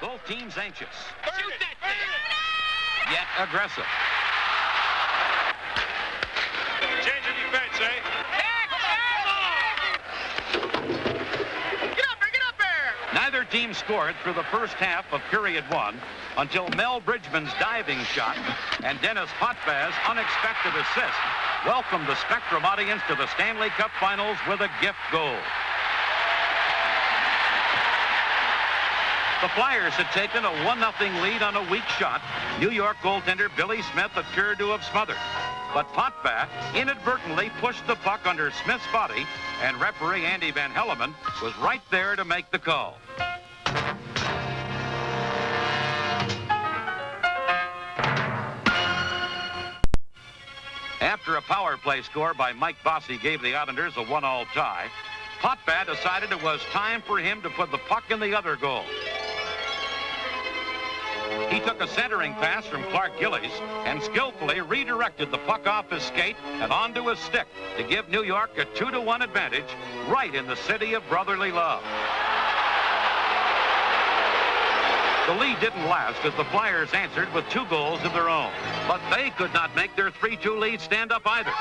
Both teams anxious, Shoot that thing! yet aggressive. Change of defense, eh? Get up there! Neither team scored through the first half of period one until Mel Bridgman's diving shot and Dennis Potvaz's unexpected assist welcomed the Spectrum audience to the Stanley Cup Finals with a gift goal. The Flyers had taken a 1-0 lead on a weak shot. New York goaltender Billy Smith appeared to have smothered. But Potvaz inadvertently pushed the puck under Smith's body, and referee Andy Van Helleman was right there to make the call. After a power play score by Mike Bossy gave the Islanders a 1-1 tie, Potvaz decided it was time for him to put the puck in the other goal. He took a centering pass from Clark Gillies and skillfully redirected the puck off his skate and onto his stick to give New York a 2-1 advantage right in the city of brotherly love. The lead didn't last as the Flyers answered with 2 goals of their own, but they could not make their 3-2 lead stand up either.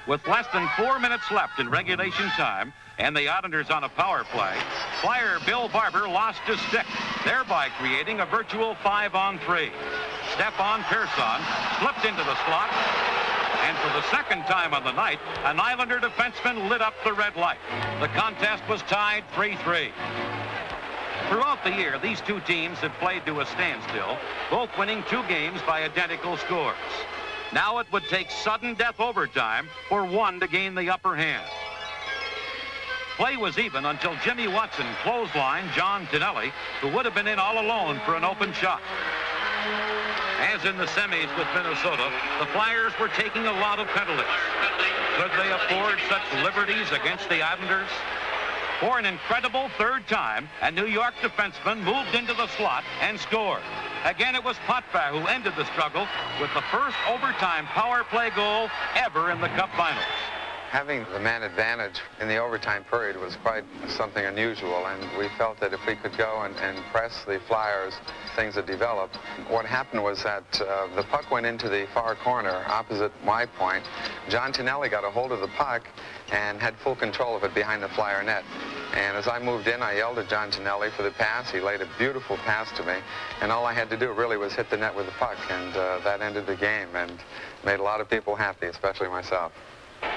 With less than 4 minutes left in regulation time and the Islanders on a power play, Flyer Bill Barber lost his stick, thereby creating a virtual 5-on-3. Stefan Persson slipped into the slot, and for the second time on the night, an Islander defenseman lit up the red light. The contest was tied 3-3. Throughout the year, these two teams have played to a standstill, both winning 2 games by identical scores. Now it would take sudden death overtime for one to gain the upper hand. Play was even until Jimmy Watson clotheslined John Tonelli, who would have been in all alone for an open shot. As in the semis with Minnesota, the Flyers were taking a lot of penalties. Could they afford such liberties against the Islanders? For an incredible third time, a New York defenseman moved into the slot and scored. Again, it was Potvaz who ended the struggle with the first overtime power play goal ever in the Cup Finals. Having the man advantage in the overtime period was quite something unusual, and we felt that if we could go and press the Flyers, things had developed. What happened was that the puck went into the far corner opposite my point. John Tonelli got a hold of the puck and had full control of it behind the Flyer net. And as I moved in, I yelled at John Tonelli for the pass. He laid a beautiful pass to me, and all I had to do really was hit the net with the puck, and that ended the game and made a lot of people happy, especially myself.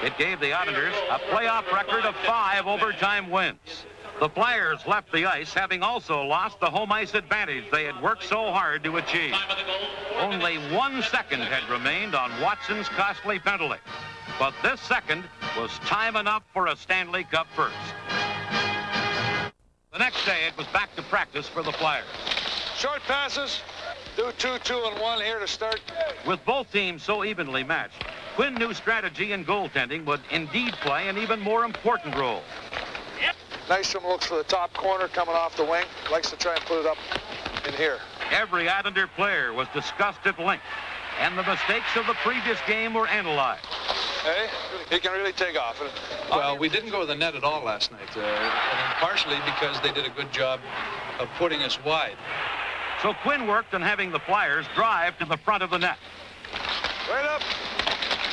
It gave the Islanders a playoff record of 5 overtime wins. The Flyers left the ice, having also lost the home ice advantage they had worked so hard to achieve. Only 1 second had remained on Watson's costly penalty, but this second was time enough for a Stanley Cup first. The next day, it was back to practice for the Flyers. Short passes, do 2-2-1 here to start. With both teams so evenly matched, Quinn knew strategy and goaltending would indeed play an even more important role. Nice one looks for the top corner coming off the wing. Likes to try and put it up in here. Every Islander player was discussed at length, and the mistakes of the previous game were analyzed. Hey, he can really take off. Well, we didn't go to the net at all last night, and partially because they did a good job of putting us wide. So Quinn worked on having the Flyers drive to the front of the net. Right up.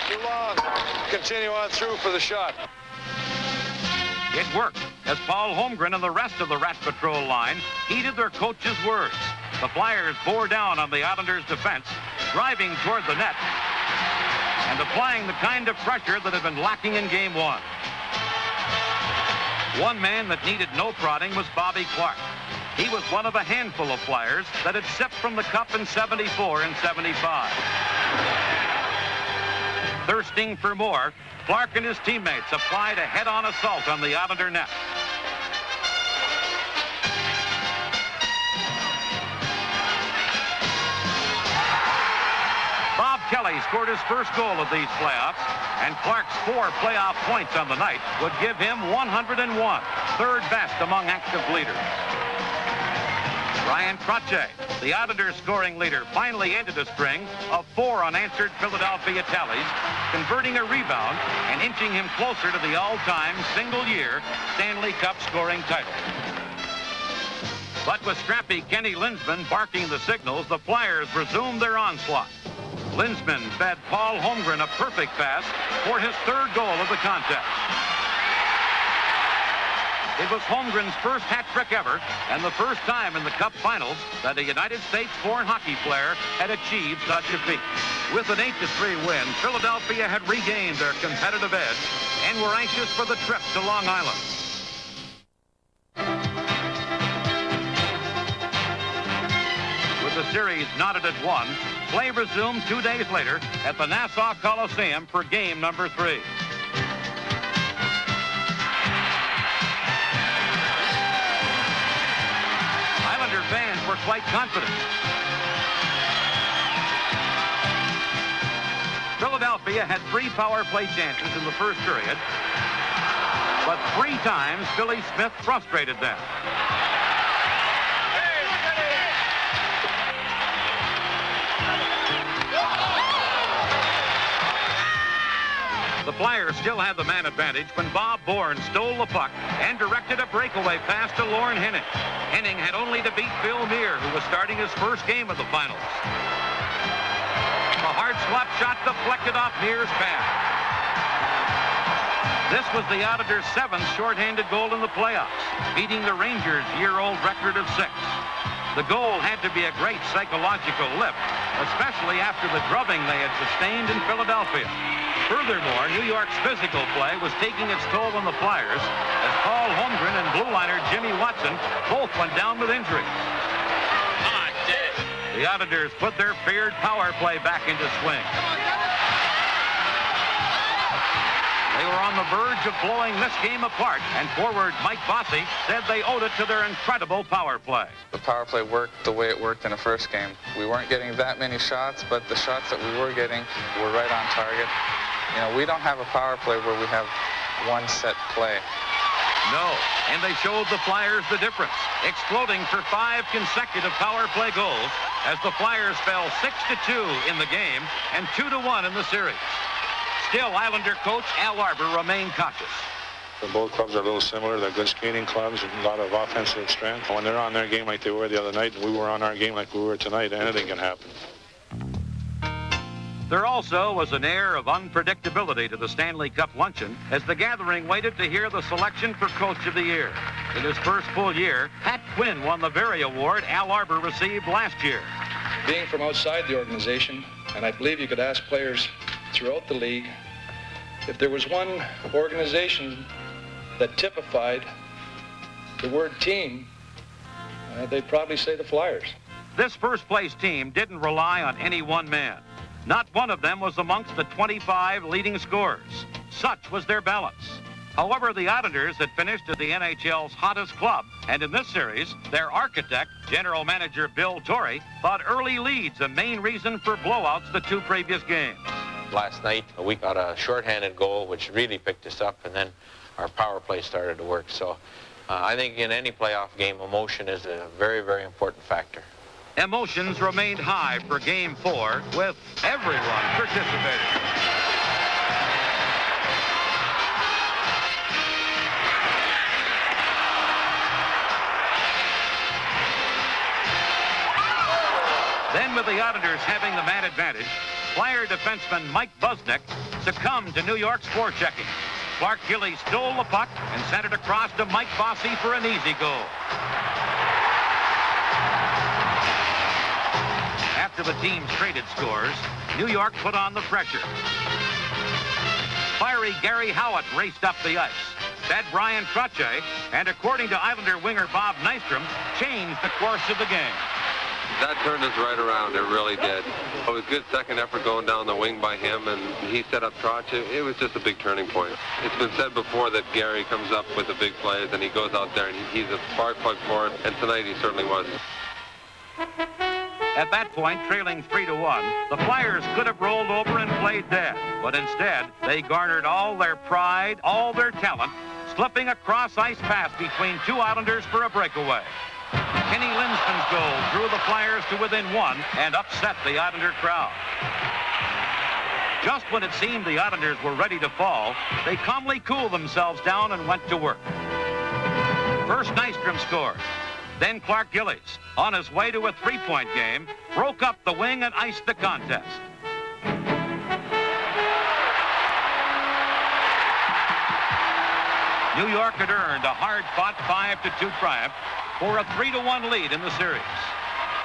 Too long. Continue on through for the shot. It worked as Paul Holmgren and the rest of the Rat Patrol line heeded their coach's words. The Flyers bore down on the Islanders' defense, driving toward the net and applying the kind of pressure that had been lacking in Game 1. One man that needed no prodding was Bobby Clark. He was one of a handful of Flyers that had sipped from the cup in 74 and 75. Thirsting for more, Clark and his teammates applied a head-on assault on the Islander net. Bob Kelly scored his first goal of these playoffs, and Clark's 4 playoff points on the night would give him 101, third best among active leaders. Ryan Crotche, the Islanders' scoring leader, finally ended a string of 4 unanswered Philadelphia tallies, converting a rebound and inching him closer to the all-time single-year Stanley Cup scoring title. But with scrappy Kenny Linsman barking the signals, the Flyers resumed their onslaught. Linsman fed Paul Holmgren a perfect pass for his third goal of the contest. It was Holmgren's first hat trick ever, and the first time in the Cup Finals that a United States-born hockey player had achieved such a feat. With an 8-3 win, Philadelphia had regained their competitive edge and were anxious for the trip to Long Island. With the series knotted at 1, play resumed 2 days later at the Nassau Coliseum for game number 3. Islander fans were quite confident. Philadelphia had 3 power play chances in the first period, but 3 times Billy Smith frustrated them. The Flyers still had the man advantage when Bob Bourne stole the puck and directed a breakaway pass to Lorne Henning. Henning had only to beat Bill Mear, who was starting his first game of the finals. A hard slap shot deflected off Mear's pad. This was the Islanders' 7th shorthanded goal in the playoffs, beating the Rangers' year-old record of 6. The goal had to be a great psychological lift, especially after the drubbing they had sustained in Philadelphia. Furthermore, New York's physical play was taking its toll on the Flyers as Paul Holmgren and blue liner Jimmy Watson both went down with injury. The Islanders put their feared power play back into swing. They were on the verge of blowing this game apart, and forward Mike Bossy said they owed it to their incredible power play. The power play worked the way it worked in the first game. We weren't getting that many shots, but the shots that we were getting were right on target. You know, we don't have a power play where we have one set play. No, and they showed the Flyers the difference, exploding for 5 consecutive power play goals as the Flyers fell 6-2 in the game and 2-1 in the series. Still, Islander coach Al Arbour remained cautious. Both clubs are a little similar. They're good skating clubs and a lot of offensive strength. When they're on their game like they were the other night and we were on our game like we were tonight, anything can happen. There also was an air of unpredictability to the Stanley Cup luncheon as the gathering waited to hear the selection for Coach of the Year. In his first full year, Pat Quinn won the very award Al Arbour received last year. Being from outside the organization, and I believe you could ask players throughout the league, if there was one organization that typified the word team, they'd probably say the Flyers. This first-place team didn't rely on any one man. Not one of them was amongst the 25 leading scorers. Such was their balance. However, the Islanders had finished as the NHL's hottest club, and in this series, their architect, general manager Bill Torrey, thought early leads a main reason for blowouts the 2 previous games. Last night, we got a shorthanded goal, which really picked us up, and then our power play started to work. So I think in any playoff game, emotion is a very, very important factor. Emotions remained high for Game 4, with everyone participating. Then, with the Islanders having the man advantage, Flyer defenseman Mike Busnick succumbed to New York's forechecking. Clark Gilly stole the puck and sent it across to Mike Bossy for an easy goal. After the teams traded scores, New York put on the pressure. Fiery Gary Howitt raced up the ice, fed Brian Trottier, and according to Islander winger Bob Nystrom, changed the course of the game. That turned us right around, it really did. It was good second effort going down the wing by him, and he set up Trottier. It was just a big turning point. It's been said before that Gary comes up with the big plays, and he goes out there and he's a spark plug for it, and tonight he certainly was. At that point, trailing 3-1, the Flyers could have rolled over and played dead. But instead, they garnered all their pride, all their talent, slipping a cross-ice pass between 2 Islanders for a breakaway. Kenny Linsman's goal drew the Flyers to within 1 and upset the Islander crowd. Just when it seemed the Islanders were ready to fall, they calmly cooled themselves down and went to work. First, Nystrom scored. Then Clark Gillies, on his way to a three-point game, broke up the wing and iced the contest. New York had earned a hard-fought 5-2 triumph for a 3-1 lead in the series.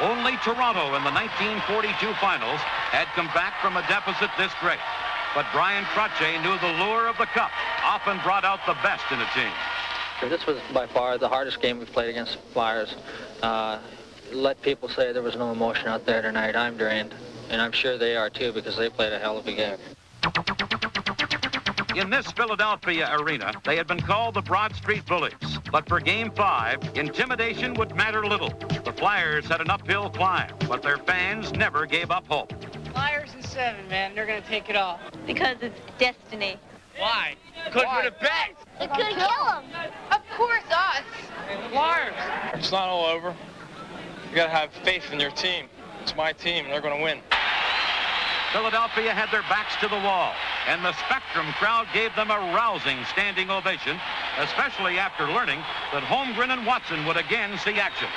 Only Toronto in the 1942 finals had come back from a deficit this great. But Brian Trottier knew the lure of the cup often brought out the best in a team. This was by far the hardest game we've played against Flyers. Let people say there was no emotion out there tonight. I'm drained, and I'm sure they are too, because they played a hell of a game. In this Philadelphia arena, they had been called the Broad Street Bullies. But for Game 5, intimidation would matter little. The Flyers had an uphill climb, but their fans never gave up hope. Flyers in 7, man. They're going to take it all. Because it's destiny. Why? Because we're the best. It could kill them. Of course, us. Flyers. It's not all over. You got to have faith in your team. It's my team, and they're going to win. Philadelphia had their backs to the wall, and the Spectrum crowd gave them a rousing standing ovation, especially after learning that Holmgren and Watson would again see action.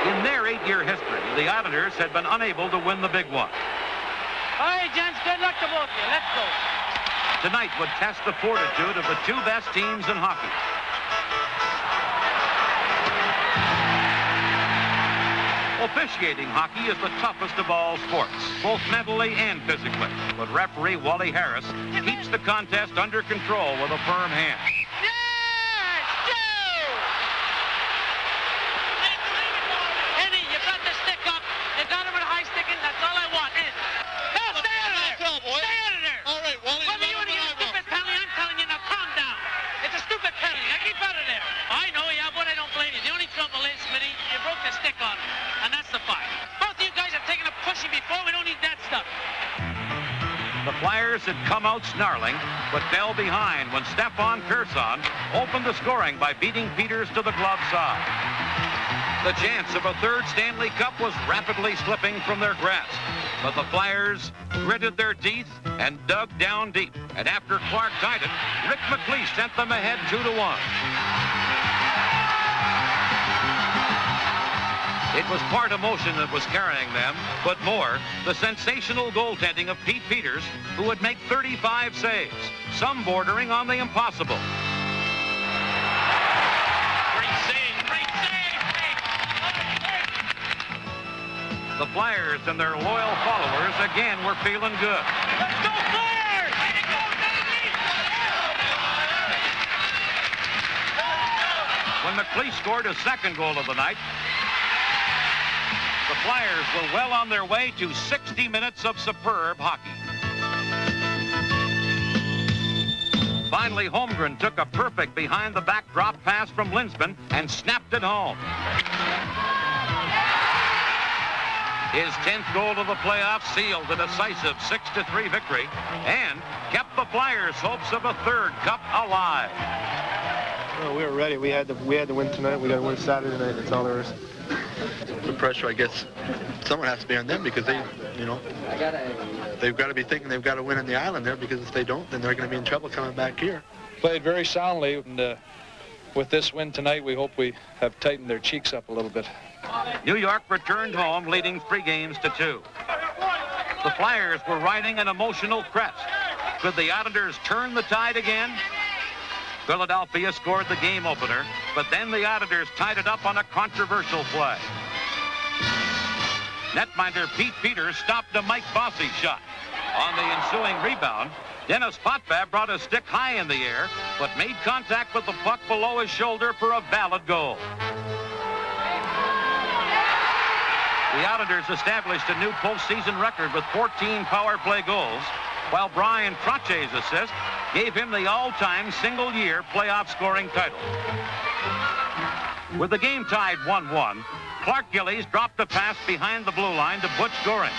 In their 8-year history, the Islanders had been unable to win the big one. All right, gents, good luck to both of you. Let's go. Tonight would test the fortitude of the two best teams in hockey. Officiating hockey is the toughest of all sports, both mentally and physically. But referee Wally Harris keeps the contest under control with a firm hand. Yes! Go! Eddie, you got the stick up. You got him with a high stick in. That's all I want. In. Now, stay out of there. Stay out of there. All right, Wally. Whether you want to get a stupid penalty, I'm telling you, now calm down. It's a stupid penalty. Now keep out of there. I know, yeah, but I don't blame you. The only trouble is, Smitty, you broke the stick on him. And that's the fight. Both of you guys have taken a pushing before. We don't need that stuff. The Flyers had come out snarling, but fell behind when Stefan Persson opened the scoring by beating Peters to the glove side. The chance of a third Stanley Cup was rapidly slipping from their grasp, but the Flyers gritted their teeth and dug down deep. And after Clark tied it, Rick McLeish sent them ahead 2-1. It was part emotion that was carrying them, but more, the sensational goaltending of Pete Peters, who would make 35 saves, some bordering on the impossible. Great save. Great save. The Flyers and their loyal followers again were feeling good. Let's go, Flyers! When McLeish scored his second goal of the night, the Flyers were well on their way to 60 minutes of superb hockey. Finally, Holmgren took a perfect behind-the-back drop pass from Linsman and snapped it home. His 10th goal of the playoffs sealed a decisive 6-3 victory and kept the Flyers' hopes of a third cup alive. Well, we were ready. We had to win tonight. We got to win Saturday night. That's all there is. The pressure, I guess, someone has to be on them because they've got to be thinking they've got to win on the island there, because if they don't, then they're going to be in trouble coming back here. Played very soundly, and with this win tonight, we hope we have tightened their cheeks up a little bit. New York returned home leading 3-2. The Flyers were riding an emotional crest. Could the Islanders turn the tide again? Philadelphia scored the game opener, but then the Islanders tied it up on a controversial play. Netminder Pete Peters stopped a Mike Bossy shot. On the ensuing rebound, Dennis Potvin brought a stick high in the air, but made contact with the puck below his shoulder for a valid goal. The Islanders established a new postseason record with 14 power play goals, while Brian Trottier's assist gave him the all-time single-year playoff scoring title. With the game tied 1-1, Clark Gillies dropped a pass behind the blue line to Butch Goring,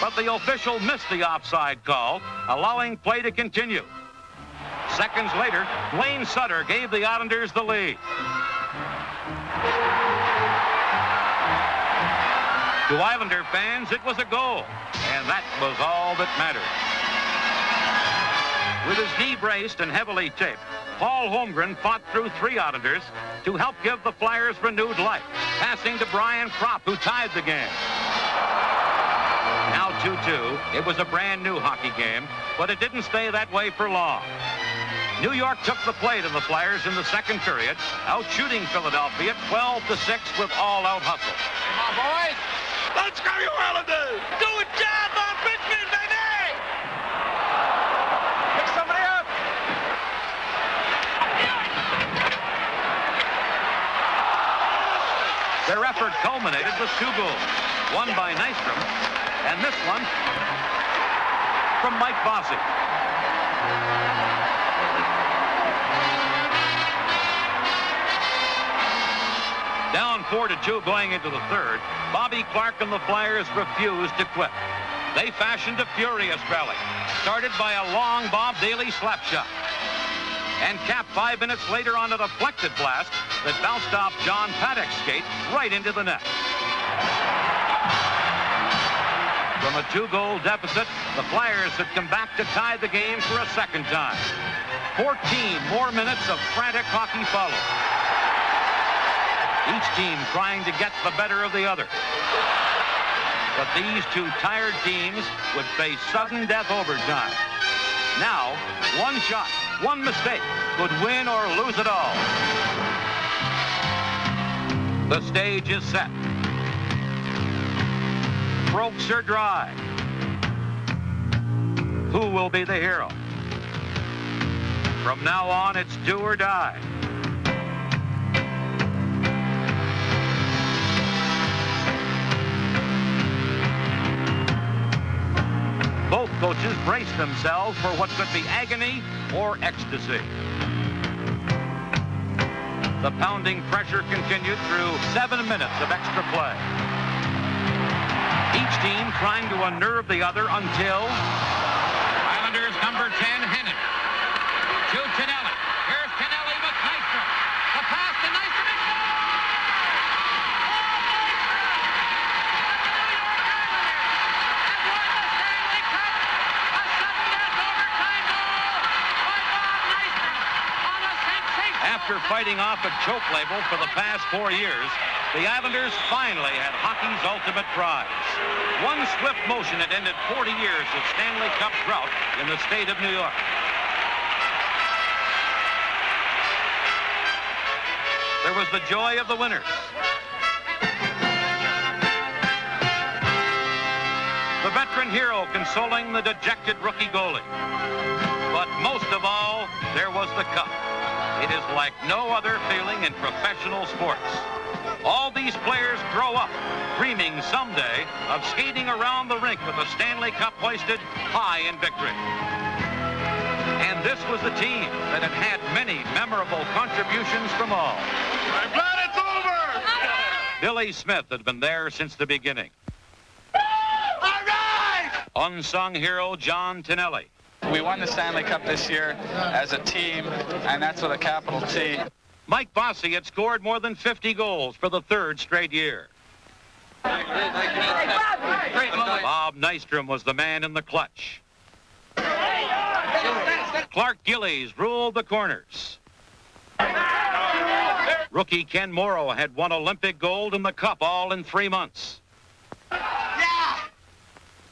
but the official missed the offside call, allowing play to continue. Seconds later, Dwayne Sutter gave the Islanders the lead. To Islander fans, it was a goal, and that was all that mattered. With his knee braced and heavily taped, Paul Holmgren fought through 3 Islanders to help give the Flyers renewed life, passing to Brian Kropp, who tied the game. Now 2-2. It was a brand new hockey game, but it didn't stay that way for long. New York took the plate of the Flyers in the second period, out-shooting Philadelphia 12-6 with all-out hustle. Come on, boys. Let's go, you Islanders! Do a job on Richmond, baby! Pick somebody up! Their effort culminated with 2 goals, one by Nystrom, and this one from Mike Bossy. Down 4-2 going into the third, Bobby Clark and the Flyers refused to quit. They fashioned a furious rally, started by a long Bob Daly slap shot, and capped 5 minutes later on a deflected blast that bounced off John Paddock's skate right into the net. From a 2-goal deficit, the Flyers had come back to tie the game for a second time. 14 more minutes of frantic hockey followed. Each team trying to get the better of the other. But these 2 tired teams would face sudden death overtime. Now, one shot, one mistake could win or lose it all. The stage is set. Ropes are dry. Who will be the hero? From now on, it's do or die. Both coaches braced themselves for what could be agony or ecstasy. The pounding pressure continued through 7 minutes of extra play. Each team trying to unnerve the other until... Islanders number 10, Hennon. To Tonelli. Here's Tonelli with Nystrom. The pass to Nystrom. After fighting off a choke label for the past 4 years, the Islanders finally had hockey's ultimate prize. One swift motion had ended 40 years of Stanley Cup drought in the state of New York. There was the joy of the winners. The veteran hero consoling the dejected rookie goalie. But most of all, there was the cup. It is like no other feeling in professional sports. All these players grow up dreaming someday of skating around the rink with the Stanley Cup hoisted high in victory. And this was the team that had had many memorable contributions from all. I'm glad it's over! Billy Smith had been there since the beginning. All right! Unsung hero John Tonelli. We won the Stanley Cup this year as a team, and that's with a capital T. Mike Bossy had scored more than 50 goals for the 3rd straight year. Bob Nystrom was the man in the clutch. Clark Gillies ruled the corners. Rookie Ken Morrow had won Olympic gold in the Cup all in 3 months.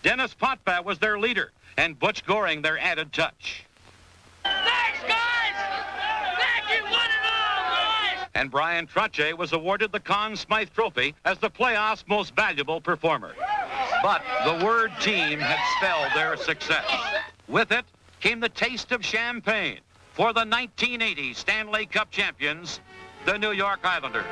Dennis Potvin was their leader, and Butch Goring their added touch. Thanks, guys! Thank you, one and all, boys! And Brian Trottier was awarded the Conn Smythe Trophy as the playoffs' most valuable performer. But the word team had spelled their success. With it came the taste of champagne for the 1980 Stanley Cup champions, the New York Islanders.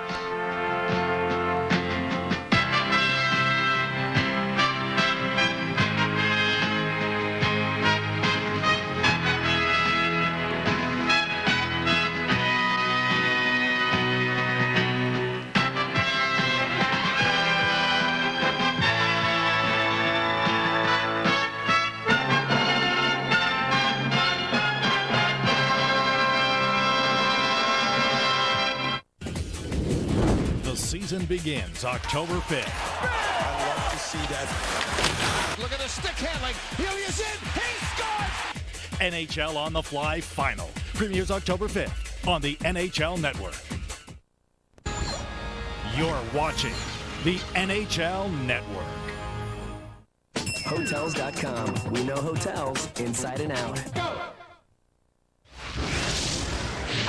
Season begins October 5th. I love to see that. Look at the stick handling. Here he is in. He scores! NHL On the Fly Final Premieres October 5th on the NHL Network. You're watching the NHL Network. Hotels.com. We know hotels inside and out.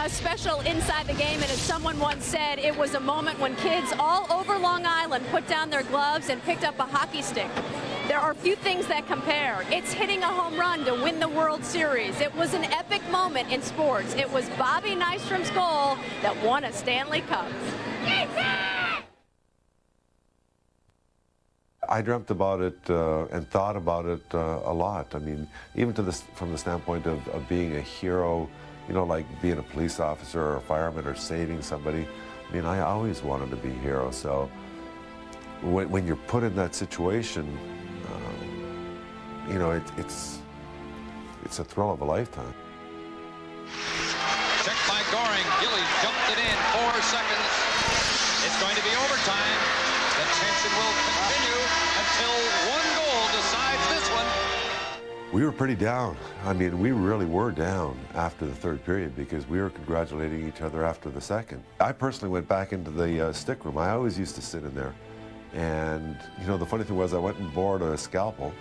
A special inside the game, and as someone once said, it was a moment when kids all over Long Island put down their gloves and picked up a hockey stick. There are few things that compare. It's hitting a home run to win the World Series. It was an epic moment in sports. It was Bobby Nystrom's goal that won a Stanley Cup. I dreamt about it and thought about it a lot. I mean, even from the standpoint of being a hero, you know, like being a police officer or a fireman or saving somebody. I mean, I always wanted to be a hero. So when you're put in that situation, you know, it's a thrill of a lifetime. Check by Goring. Gillies jumped it in. 4 seconds. It's going to be overtime. The tension will continue until one goal decides this one. We were pretty down. I mean, we really were down after the third period because we were congratulating each other after the second. I personally went back into the stick room. I always used to sit in there. And, you know, the funny thing was I went and borrowed a scalpel.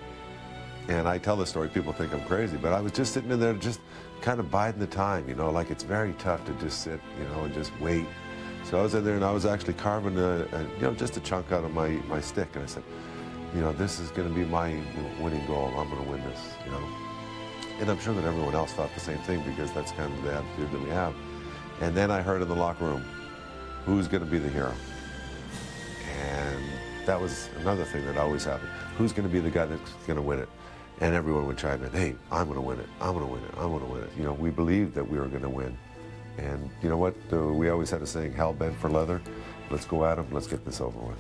And I tell this story, people think I'm crazy, but I was just sitting in there just kind of biding the time, you know, like it's very tough to just sit, you know, and just wait. So I was in there and I was actually carving you know, just a chunk out of my stick. And I said, you know, this is going to be my winning goal. I'm going to win this, you know. And I'm sure that everyone else thought the same thing because that's kind of the attitude that we have. And then I heard in the locker room, who's going to be the hero? And that was another thing that always happened. Who's going to be the guy that's going to win it? And everyone would chime in, hey, I'm going to win it. I'm going to win it. I'm going to win it. You know, we believed that we were going to win. And you know what? We always had a saying, hell bent for leather. Let's go at them. Let's get this over with.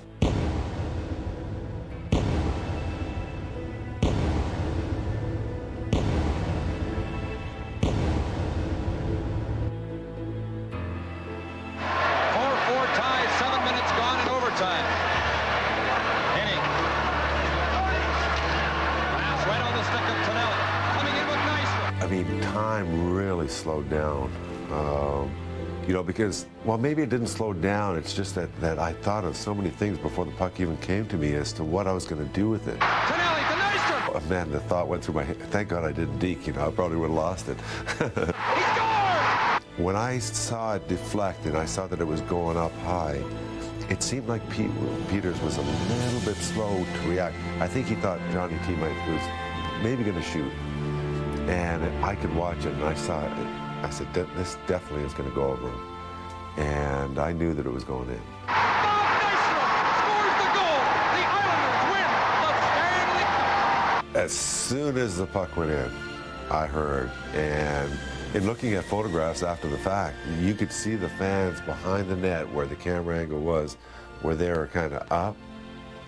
Slowed down, you know, because, well, maybe it didn't slow down. It's just that I thought of so many things before the puck even came to me as to what I was going to do with it. Oh, man, the thought went through my head. Thank God I didn't deke, you know, I probably would have lost it. When I saw it deflect and I saw that it was going up high, it seemed like Peters was a little bit slow to react. I think he thought Johnny T was maybe going to shoot. And I could watch it, and I saw it. I said, this definitely is going to go over him. And I knew that it was going in. Bob Nystrom scores the goal. The Islanders win the Stanley Cup. As soon as the puck went in, I heard. And in looking at photographs after the fact, you could see the fans behind the net where the camera angle was, where they were kind of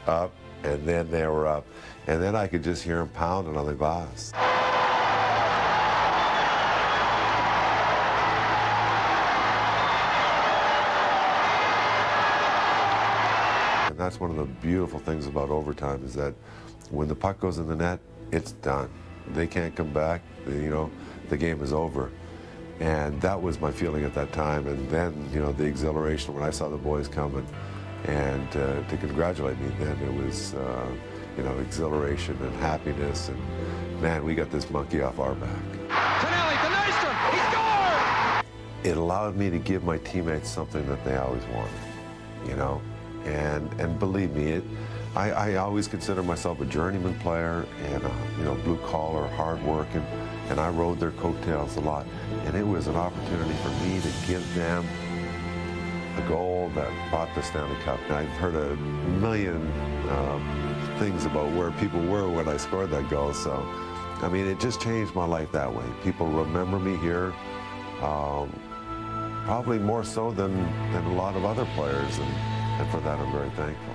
up, and then they were up. And then I could just hear them pounding on the glass. And that's one of the beautiful things about overtime is that when the puck goes in the net, it's done. They can't come back. You know, the game is over. And that was my feeling at that time. And then, you know, the exhilaration when I saw the boys coming and to congratulate me, then it was, you know, exhilaration and happiness. And man, we got this monkey off our back. Tonelli to Nystrom. He scored! It allowed me to give my teammates something that they always wanted, you know. And believe me, I always consider myself a journeyman player and you know, blue collar, hard working, and I rode their coattails a lot. And it was an opportunity for me to give them a goal that brought the Stanley Cup. And I've heard a million things about where people were when I scored that goal. So, I mean, it just changed my life that way. People remember me here, probably more so than a lot of other players. And for that, I'm very thankful.